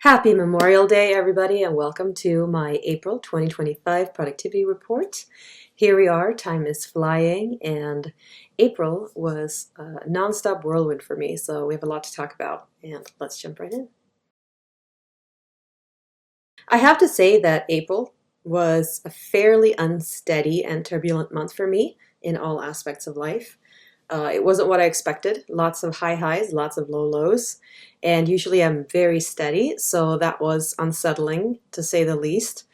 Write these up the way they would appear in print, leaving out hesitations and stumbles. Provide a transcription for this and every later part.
Happy Memorial Day, everybody, and welcome to my April 2025 productivity report. Here we are, time is flying, and April was a nonstop whirlwind for me, so we have a lot to talk about, and let's jump right in. I have to say that April was a fairly unsteady and turbulent month for me in all aspects of life. It wasn't what I expected. Lots of high highs, lots of low lows. And usually I'm very steady, so that was unsettling to say the least.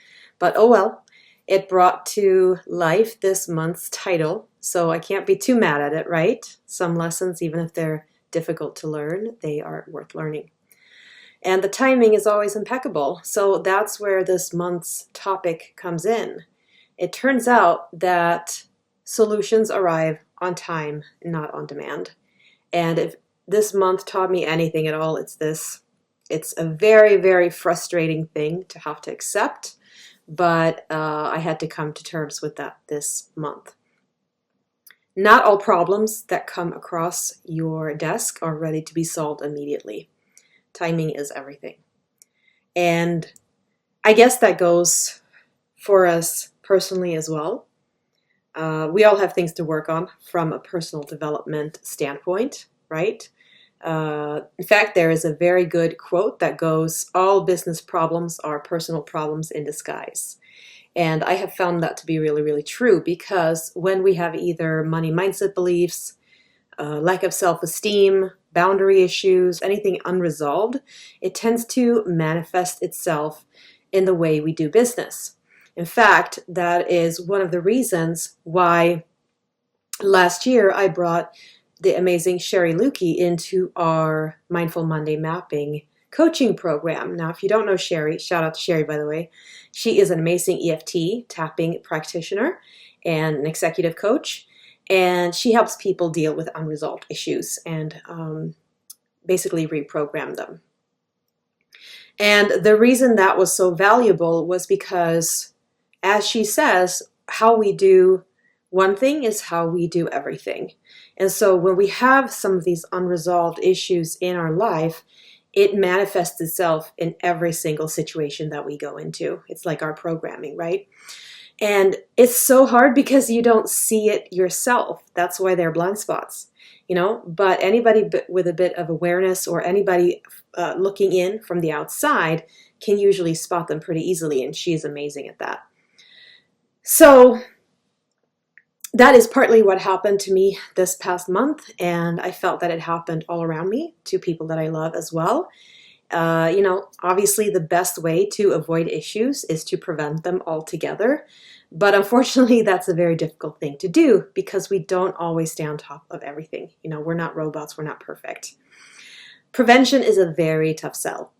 But oh well, it brought to life this month's title, so I can't be too mad at it, right? Some lessons, even if they're difficult to learn, they are worth learning. And the timing is always impeccable, so that's where this month's topic comes in. It turns out that solutions arrive on time, not on demand. And if this month taught me anything at all, it's this. It's a very, very frustrating thing to have to accept, but I had to come to terms with that this month. Not all problems that come across your desk are ready to be solved immediately. Timing is everything. And I guess that goes for us personally as well. We all have things to work on from a personal development standpoint, right? In fact, there is a very good quote that goes, all business problems are personal problems in disguise. And I have found that to be really, really true because when we have either money mindset beliefs, lack of self-esteem, boundary issues, anything unresolved, it tends to manifest itself in the way we do business. In fact, that is one of the reasons why last year I brought the amazing Sherry Lukey into our Mindful Monday Mapping coaching program. Now, if you don't know Sherry, shout out to Sherry, by the way. She is an amazing EFT tapping practitioner and an executive coach, and she helps people deal with unresolved issues and basically reprogram them. And the reason that was so valuable was because, as she says, how we do one thing is how we do everything. And so when we have some of these unresolved issues in our life, it manifests itself in every single situation that we go into. It's like our programming, right? And it's so hard because you don't see it yourself. That's why they're blind spots, but anybody with a bit of awareness or anybody looking in from the outside can usually spot them pretty easily, and she's amazing at that. So that is partly what happened to me this past month, and I felt that it happened all around me to people that I love as well. Obviously the best way to avoid issues is to prevent them altogether, but unfortunately that's a very difficult thing to do because we don't always stay on top of everything. We're not robots, we're not perfect. Prevention is a very tough sell.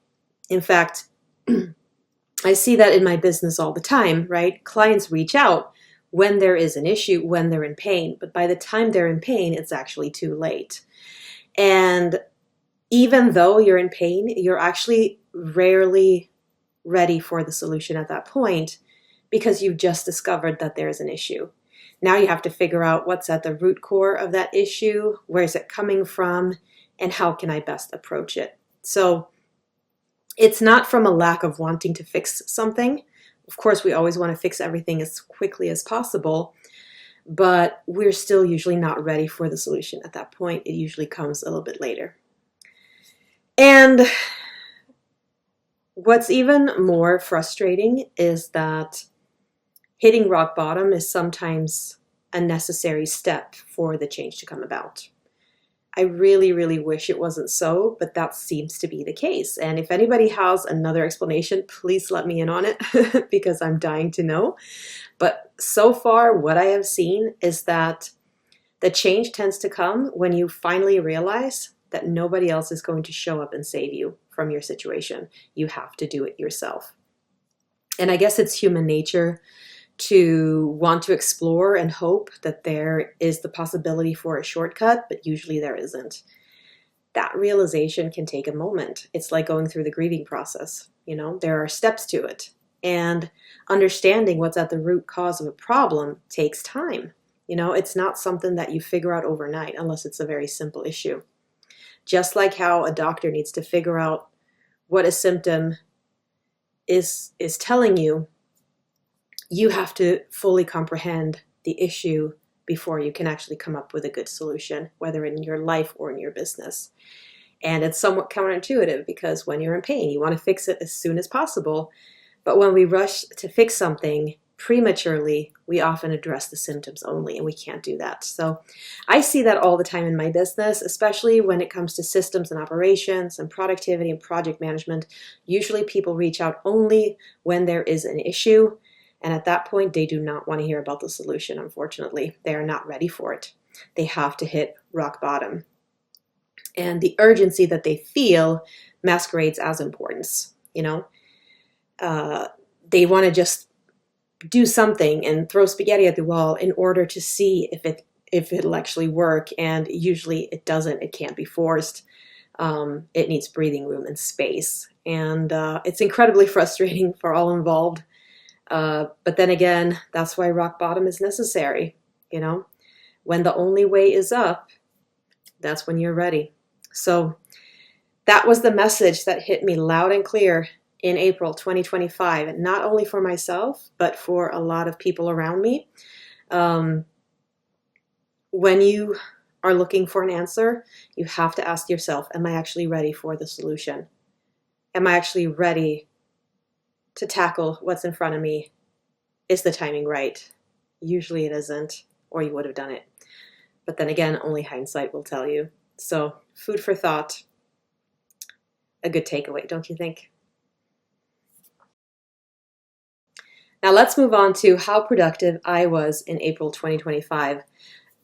In fact, I see that in my business all the time, right? Clients reach out when there is an issue, when they're in pain, but by the time they're in pain, it's actually too late. And even though you're in pain, you're actually rarely ready for the solution at that point because you've just discovered that there's an issue. Now you have to figure out what's at the root core of that issue, where is it coming from, and how can I best approach it. So it's not from a lack of wanting to fix something. Of course, we always want to fix everything as quickly as possible, but we're still usually not ready for the solution at that point. It usually comes a little bit later. And what's even more frustrating is that hitting rock bottom is sometimes a necessary step for the change to come about. I really, really wish it wasn't so, but that seems to be the case. And if anybody has another explanation, please let me in on it because I'm dying to know. But so far, what I have seen is that the change tends to come when you finally realize that nobody else is going to show up and save you from your situation. You have to do it yourself. And I guess it's human nature to want to explore and hope that there is the possibility for a shortcut, but usually there isn't. That realization can take a moment. It's like going through the grieving process. There are steps to it. And understanding what's at the root cause of a problem takes time. It's not something that you figure out overnight unless it's a very simple issue. Just like how a doctor needs to figure out what a symptom is telling you, you have to fully comprehend the issue before you can actually come up with a good solution, whether in your life or in your business. And it's somewhat counterintuitive because when you're in pain, you want to fix it as soon as possible. But when we rush to fix something prematurely, we often address the symptoms only, and we can't do that. So I see that all the time in my business, especially when it comes to systems and operations and productivity and project management. Usually people reach out only when there is an issue. And at that point, they do not want to hear about the solution, unfortunately. They are not ready for it. They have to hit rock bottom. And the urgency that they feel masquerades as importance, you know? They want to just do something and throw spaghetti at the wall in order to see if it'll actually work. And usually it doesn't. It can't be forced. It needs breathing room and space. And it's incredibly frustrating for all involved. But then again, that's why rock bottom is necessary. You know, when the only way is up, that's when you're ready. So that was the message that hit me loud and clear in April 2025, not only for myself, but for a lot of people around me. When you are looking for an answer, you have to ask yourself, am I actually ready for the solution? Am I actually ready to tackle what's in front of me? Is the timing right? Usually it isn't, or you would have done it. But then again, only hindsight will tell you. So, food for thought. A good takeaway, don't you think? Now let's move on to how productive I was in April 2025.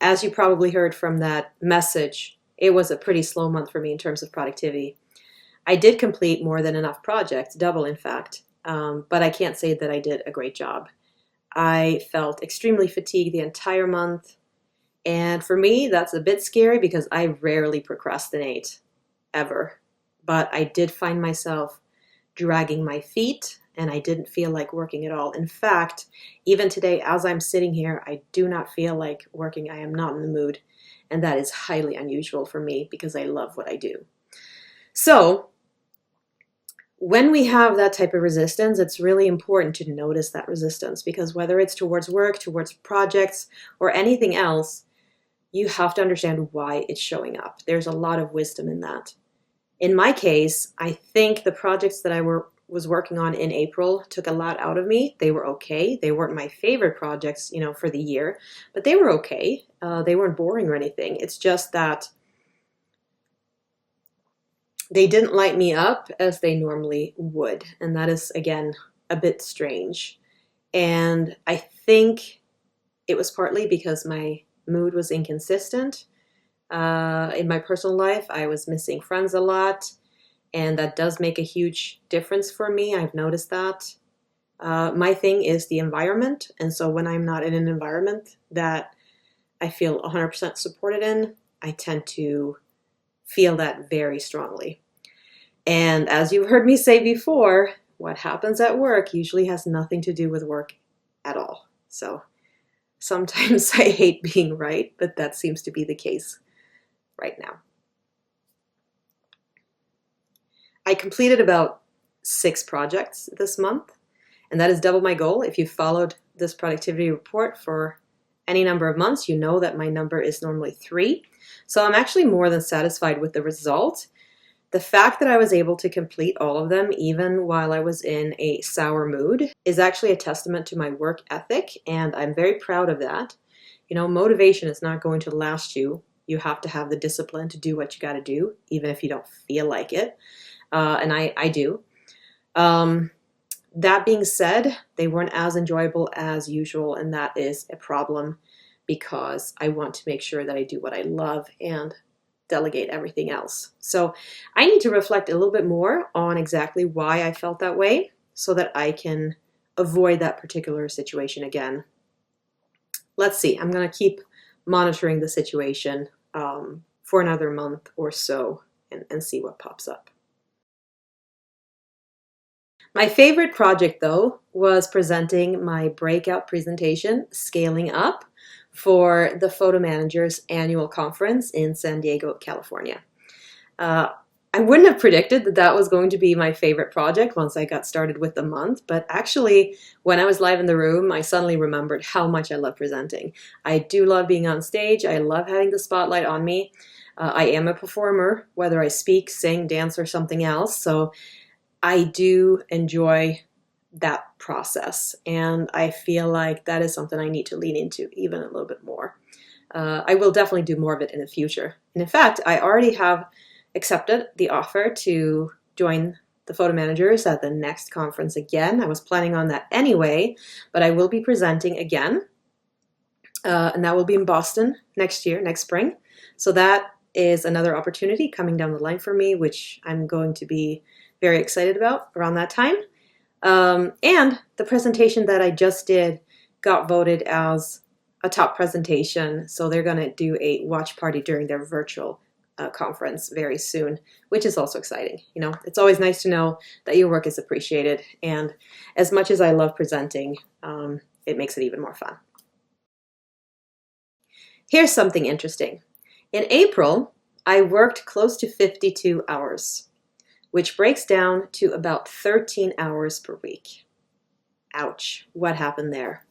As you probably heard from that message, it was a pretty slow month for me in terms of productivity. I did complete more than enough projects, double in fact, but I can't say that I did a great job. I felt extremely fatigued the entire month. And for me, that's a bit scary because I rarely procrastinate, ever. But I did find myself dragging my feet, and I didn't feel like working at all. In fact, even today, as I'm sitting here, I do not feel like working. I am not in the mood. And that is highly unusual for me because I love what I do. So, when we have that type of resistance, it's really important to notice that resistance because whether it's towards work, towards projects, or anything else, you have to understand why it's showing up. There's a lot of wisdom in that. In my case, I think the projects that I was working on in April took a lot out of me. They were okay. They weren't my favorite projects, for the year, but they were okay. They weren't boring or anything. It's just that they didn't light me up as they normally would. And that is, again, a bit strange. And I think it was partly because my mood was inconsistent. In my personal life, I was missing friends a lot, and that does make a huge difference for me. I've noticed that. My thing is the environment, and so when I'm not in an environment that I feel 100% supported in, I tend to feel that very strongly. And as you've heard me say before, what happens at work usually has nothing to do with work at all. So sometimes I hate being right, but that seems to be the case right now. I completed about 6 projects this month, and that is double my goal. If you followed this productivity report for any number of months, you know that my number is normally 3. So I'm actually more than satisfied with the result. The fact that I was able to complete all of them, even while I was in a sour mood, is actually a testament to my work ethic, and I'm very proud of that. Motivation is not going to last you. You have to have the discipline to do what you got to do, even if you don't feel like it. And I do. That being said, they weren't as enjoyable as usual, and that is a problem because I want to make sure that I do what I love and delegate everything else. So I need to reflect a little bit more on exactly why I felt that way so that I can avoid that particular situation again. Let's see. I'm going to keep monitoring the situation for another month or so and see what pops up. My favorite project, though, was presenting my breakout presentation, Scaling Up, for the Photo Managers Annual Conference in San Diego, California. I wouldn't have predicted that that was going to be my favorite project once I got started with the month, but actually, when I was live in the room, I suddenly remembered how much I love presenting. I do love being on stage. I love having the spotlight on me. I am a performer, whether I speak, sing, dance, or something else, so I do enjoy that process, and I feel like that is something I need to lean into even a little bit more. I will definitely do more of it in the future. And in fact, I already have accepted the offer to join the photo managers at the next conference again. I was planning on that anyway, but I will be presenting again, and that will be in Boston next year, next spring. So that is another opportunity coming down the line for me, which I'm going to be very excited about around that time. And the presentation that I just did got voted as a top presentation, so they're going to do a watch party during their virtual conference very soon, which is also exciting. You know, it's always nice to know that your work is appreciated, and as much as I love presenting, it makes it even more fun. Here's something interesting. In April, I worked close to 52 hours, which breaks down to about 13 hours per week. Ouch, what happened there?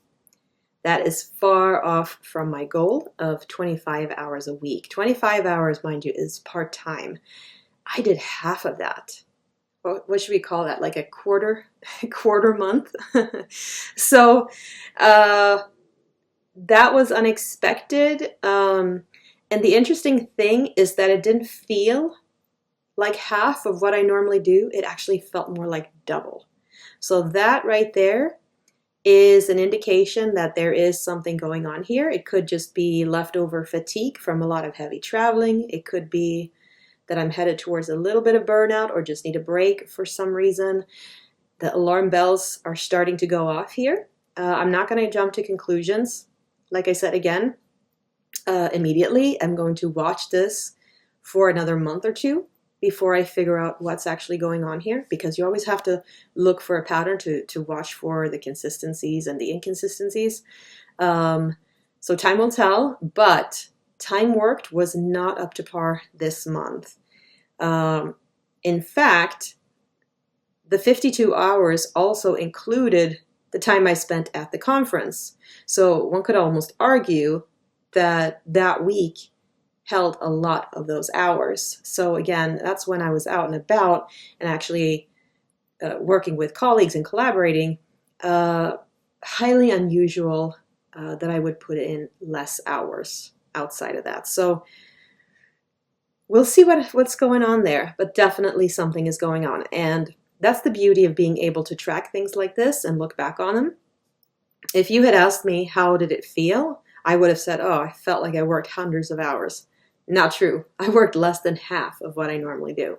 That is far off from my goal of 25 hours a week. 25 hours, mind you, is part-time. I did half of that. What should we call that? Like a quarter month? So that was unexpected. And the interesting thing is that it didn't feel like half of what I normally do. It actually felt more like double. So that right there is an indication that there is something going on here. It could just be leftover fatigue from a lot of heavy traveling. It could be that I'm headed towards a little bit of burnout or just need a break for some reason. The alarm bells are starting to go off here. I'm not going to jump to conclusions. Like I said again, immediately, I'm going to watch this for another month or two before I figure out what's actually going on here, because you always have to look for a pattern to watch for the consistencies and the inconsistencies. So time will tell, but time worked was not up to par this month. In fact, the 52 hours also included the time I spent at the conference. So one could almost argue that that week held a lot of those hours. So again, that's when I was out and about and actually working with colleagues and collaborating. Highly unusual that I would put in less hours outside of that. So we'll see what's going on there, but definitely something is going on. And that's the beauty of being able to track things like this and look back on them. If you had asked me how did it feel, I would have said, oh, I felt like I worked hundreds of hours. Not true. I worked less than half of what I normally do.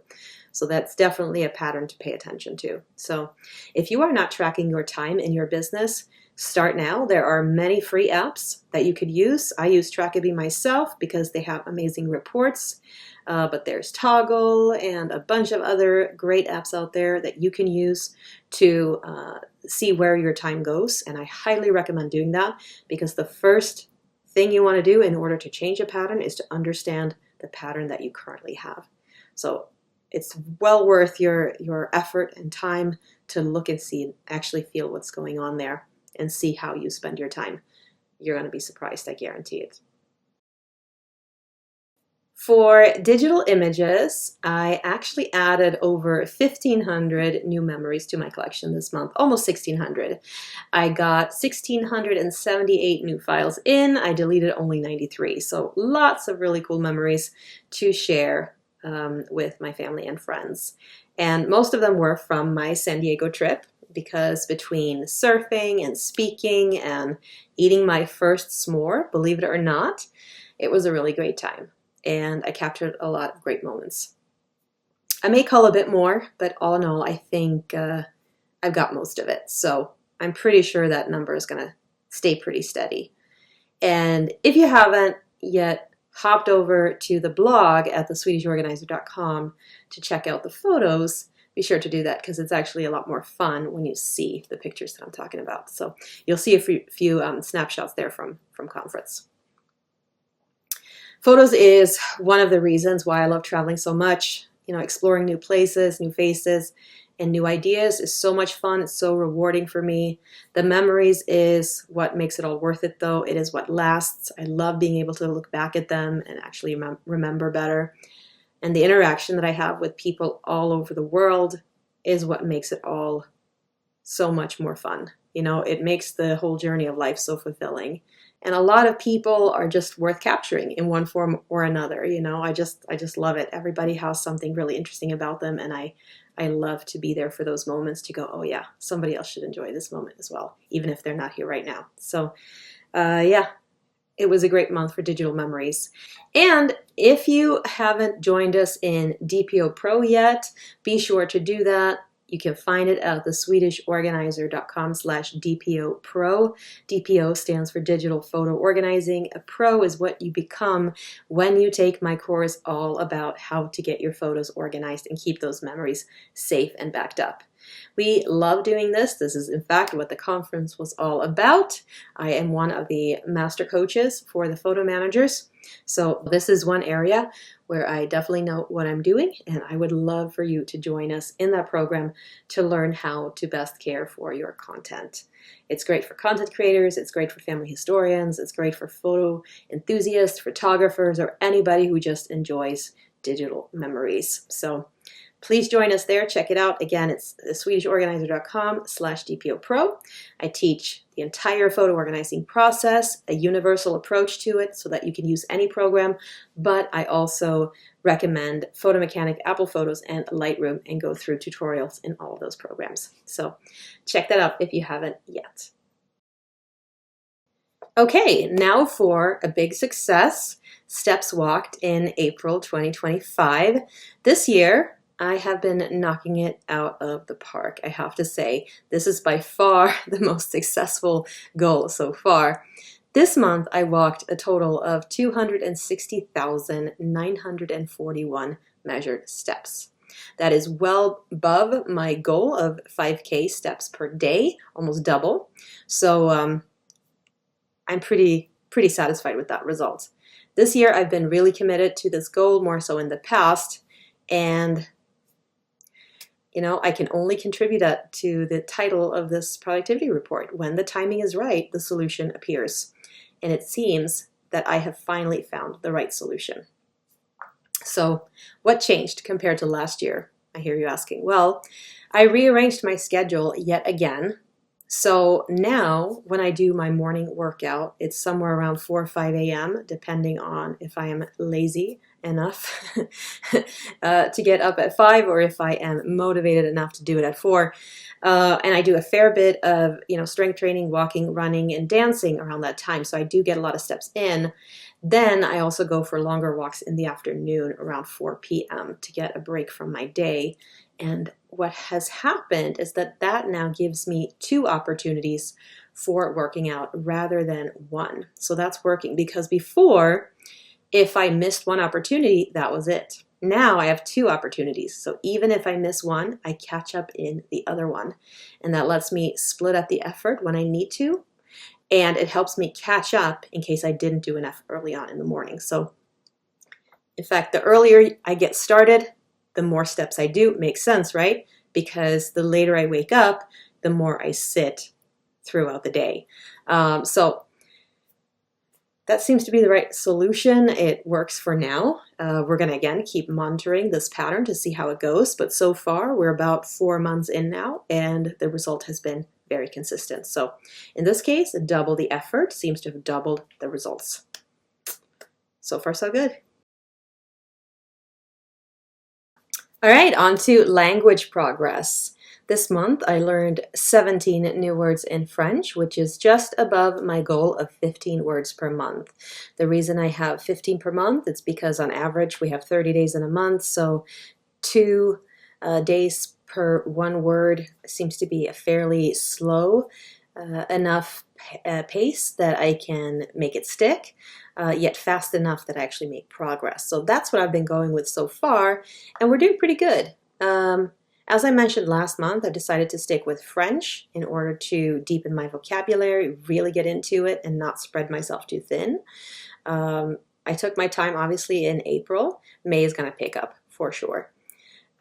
So that's definitely a pattern to pay attention to. So if you are not tracking your time in your business, start now. There are many free apps that you could use. I use Trackably myself because they have amazing reports. But there's Toggle and a bunch of other great apps out there that you can use to see where your time goes. And I highly recommend doing that, because the first thing you want to do in order to change a pattern is to understand the pattern that you currently have. So it's well worth your effort and time to look and see and actually feel what's going on there and see how you spend your time. You're going to be surprised, I guarantee it. For digital images, I actually added over 1,500 new memories to my collection this month, almost 1,600. I got 1,678 new files in. I deleted only 93, so lots of really cool memories to share with my family and friends. And most of them were from my San Diego trip, because between surfing and speaking and eating my first s'more, believe it or not, it was a really great time. And I captured a lot of great moments. I may call a bit more, but all in all, I think I've got most of it. So I'm pretty sure that number is going to stay pretty steady. And if you haven't yet hopped over to the blog at theswedishorganizer.com to check out the photos, be sure to do that, because it's actually a lot more fun when you see the pictures that I'm talking about. So you'll see a few snapshots there from conference. Photos is one of the reasons why I love traveling so much. exploring new places, new faces, and new ideas is so much fun. It's so rewarding for me. The memories is what makes it all worth it, though. It is what lasts. I love being able to look back at them and actually remember better. And the interaction that I have with people all over the world is what makes it all so much more fun. It makes the whole journey of life so fulfilling. And a lot of people are just worth capturing in one form or another. I just love it. Everybody has something really interesting about them, and I love to be there for those moments to go, oh yeah, somebody else should enjoy this moment as well, even if they're not here right now. So yeah, it was a great month for digital memories. And if you haven't joined us in DPO Pro yet, be sure to do that. You can find it at theswedishorganizer.com/DPO Pro. DPO stands for Digital Photo Organizing. A pro is what you become when you take my course all about how to get your photos organized and keep those memories safe and backed up. We love doing this. This is, in fact, what the conference was all about. I am one of the master coaches for the photo managers. So this is one area where I definitely know what I'm doing, and I would love for you to join us in that program to learn how to best care for your content. It's great for content creators, it's great for family historians, it's great for photo enthusiasts, photographers, or anybody who just enjoys digital memories. So please join us there. Check it out. Again, it's theswedishorganizer.com/DPO Pro. I teach the entire photo organizing process, a universal approach to it so that you can use any program, but I also recommend Photo Mechanic, Apple Photos, and Lightroom, and go through tutorials in all of those programs. So check that out if you haven't yet. Okay, now for a big success, steps walked in April 2025. This year, I have been knocking it out of the park, I have to say. This is by far the most successful goal so far. This month, I walked a total of 260,941 measured steps. That is well above my goal of 5K steps per day, almost double. So I'm pretty satisfied with that result. This year, I've been really committed to this goal, more so in the past, and I can only contribute that to the title of this productivity report. When the timing is right, the solution appears. And it seems that I have finally found the right solution. So what changed compared to last year? I hear you asking. Well, I rearranged my schedule yet again. So now when I do my morning workout, it's somewhere around 4 or 5 a.m., depending on if I am lazy enough to get up at 5 or if I am motivated enough to do it at 4. And I do a fair bit of strength training, walking, running, and dancing around that time. So I do get a lot of steps in. Then I also go for longer walks in the afternoon around 4 p.m. to get a break from my day. And what has happened is that now gives me 2 opportunities for working out rather than 1. So that's working, because before, if I missed 1 opportunity, that was it. Now I have 2 opportunities. So even if I miss 1, I catch up in the other one. And that lets me split up the effort when I need to. And it helps me catch up in case I didn't do enough early on in the morning. So in fact, the earlier I get started, the more steps I do. Makes sense, right? Because the later I wake up, the more I sit throughout the day. So that seems to be the right solution. It works for now. We're going to, again, keep monitoring this pattern to see how it goes. But so far, we're about 4 months in now, and the result has been very consistent. So in this case, double the effort seems to have doubled the results. So far, so good. All right, on to language progress. This month, I learned 17 new words in French, which is just above my goal of 15 words per month. The reason I have 15 per month, it's because on average, we have 30 days in a month, so 2 days per 1 word seems to be a fairly slow enough pace that I can make it stick, yet fast enough that I actually make progress. So that's what I've been going with so far, and we're doing pretty good. As I mentioned last month, I decided to stick with French in order to deepen my vocabulary, really get into it, and not spread myself too thin. I took my time, obviously, in April. May is going to pick up for sure.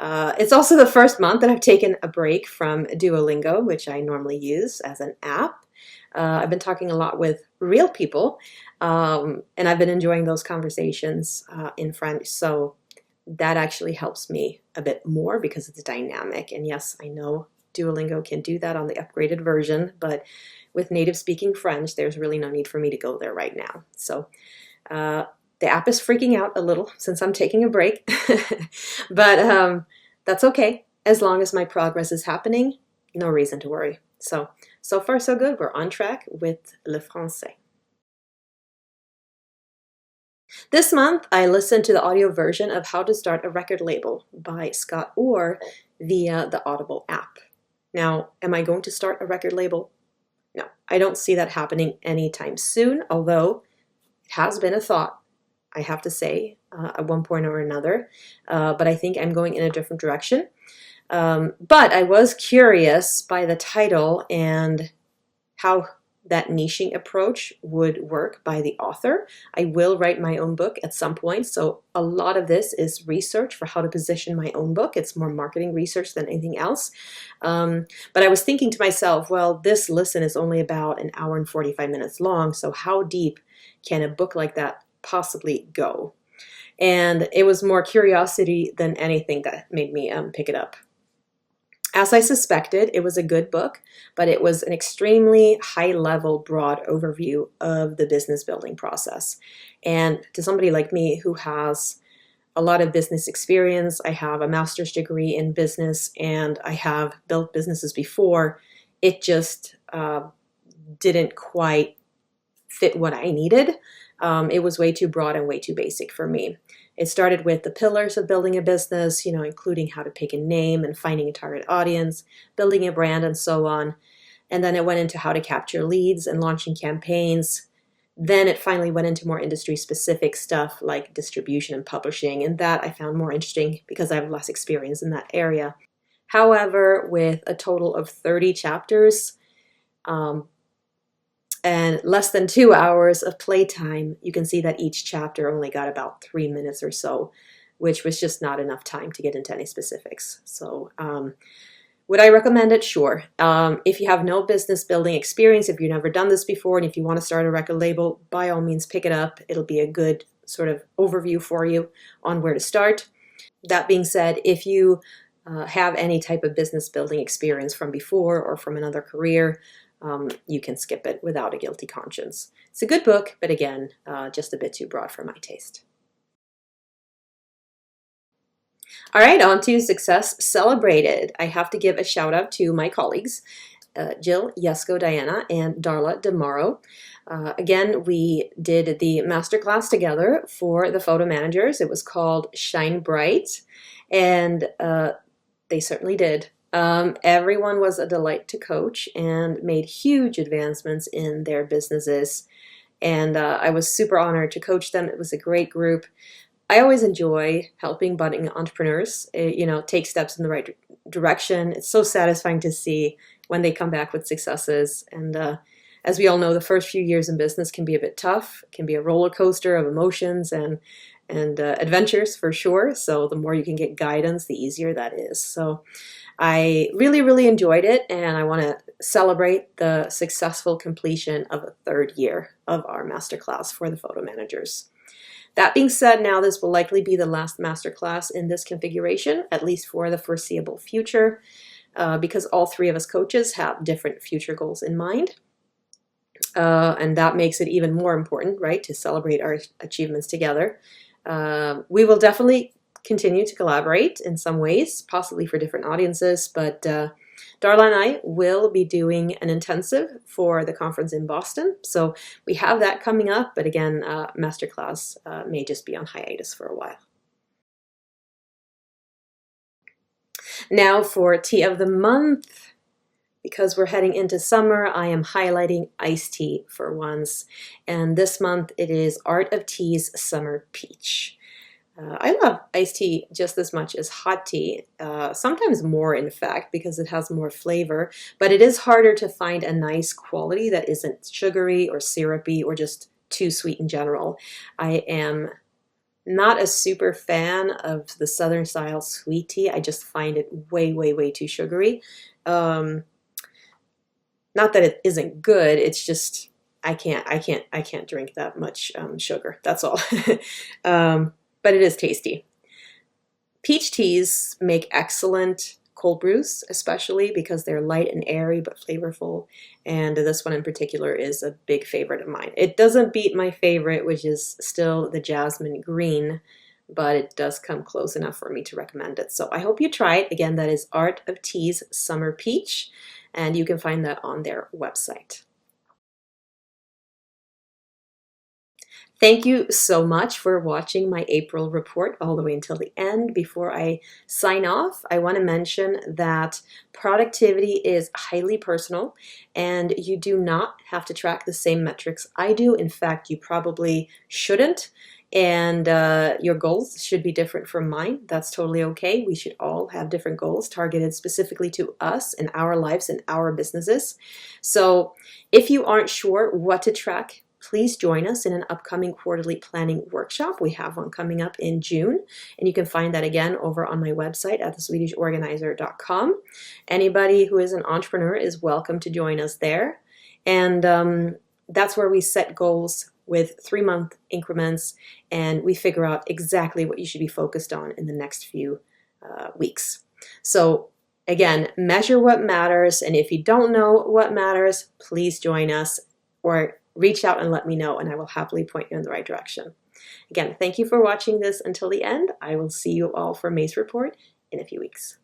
It's also the first month that I've taken a break from Duolingo, which I normally use as an app. I've been talking a lot with real people, and I've been enjoying those conversations in French. So that actually helps me a bit more because it's dynamic. And yes, I know Duolingo can do that on the upgraded version, but with native speaking French, there's really no need for me to go there right now. So uh, the app is freaking out a little since I'm taking a break, but that's okay. As long as my progress is happening, no reason to worry. So far so good. We're on track with Le Français. This month, I listened to the audio version of How to Start a Record Label by Scott Orr via the Audible app. Now, am I going to start a record label? No, I don't see that happening anytime soon, although it has been a thought, I have to say, at one point or another. But I think I'm going in a different direction. But I was curious by the title and how that niching approach would work by the author. I will write my own book at some point, so a lot of this is research for how to position my own book. It's more marketing research than anything else. But I was thinking to myself, well, this listen is only about an hour and 45 minutes long, so how deep can a book like that possibly go? And it was more curiosity than anything that made me pick it up. As I suspected, it was a good book, but it was an extremely high-level, broad overview of the business building process. And to somebody like me who has a lot of business experience, I have a master's degree in business, and I have built businesses before, it just didn't quite fit what I needed. It was way too broad and way too basic for me. It started with the pillars of building a business, including how to pick a name and finding a target audience, building a brand, and so on. And then it went into how to capture leads and launching campaigns. Then it finally went into more industry-specific stuff like distribution and publishing, and that I found more interesting because I have less experience in that area. However, with a total of 30 chapters, and less than 2 hours of playtime, you can see that each chapter only got about 3 minutes or so, which was just not enough time to get into any specifics. So would I recommend it? Sure. If you have no business building experience, if you've never done this before, and if you want to start a record label, by all means pick it up. It'll be a good sort of overview for you on where to start. That being said, if you have any type of business building experience from before or from another career, you can skip it without a guilty conscience. It's a good book, but again, just a bit too broad for my taste. All right, on to Success Celebrated. I have to give a shout out to my colleagues, Jill, Yesko, Diana, and Darla DeMauro. Again, we did the masterclass together for the photo managers. It was called Shine Bright, and they certainly did. Everyone was a delight to coach and made huge advancements in their businesses. And I was super honored to coach them. It was a great group. I always enjoy helping budding entrepreneurs, take steps in the right direction. It's so satisfying to see when they come back with successes. And as we all know, the first few years in business can be a bit tough. It can be a roller coaster of emotions and adventures for sure. So the more you can get guidance, the easier that is. So I really, really enjoyed it, and I want to celebrate the successful completion of a third year of our masterclass for the photo managers. That being said, now this will likely be the last masterclass in this configuration, at least for the foreseeable future, because all three of us coaches have different future goals in mind. And that makes it even more important, right, to celebrate our achievements together. We will definitely continue to collaborate in some ways, possibly for different audiences, but Darla and I will be doing an intensive for the conference in Boston. So we have that coming up, but again, Masterclass may just be on hiatus for a while. Now for Tea of the Month. Because we're heading into summer, I am highlighting iced tea for once. And this month it is Art of Tea's Summer Peach. I love iced tea just as much as hot tea, sometimes more in fact, because it has more flavor, but it is harder to find a nice quality that isn't sugary or syrupy or just too sweet in general. I am Not a super fan of the Southern style sweet tea. I just find it way, way, way too sugary. Um, Not that it isn't good. It's just I can't drink that much sugar. That's all. But it is tasty. Peach teas make excellent cold brews, especially because they're light and airy but flavorful. And this one in particular is a big favorite of mine. It doesn't beat my favorite, which is still the jasmine green, but it does come close enough for me to recommend it. So I hope you try it. Again, that is Art of Tea's Summer Peach, and you can find that on their website. Thank you so much for watching my April report all the way until the end. Before I sign off, I want to mention that productivity is highly personal and you do not have to track the same metrics I do. In fact, you probably shouldn't. And your goals should be different from mine. That's totally okay. We should all have different goals targeted specifically to us and our lives and our businesses. So if you aren't sure what to track, please join us in an upcoming quarterly planning workshop. We have one coming up in June, and you can find that again over on my website at theswedishorganizer.com. Anybody who is an entrepreneur is welcome to join us there. And that's where we set goals with 3-month increments, and we figure out exactly what you should be focused on in the next few weeks. So again, measure what matters, and if you don't know what matters, please join us or reach out and let me know, and I will happily point you in the right direction. Again, thank you for watching this until the end. I will see you all for May's report in a few weeks.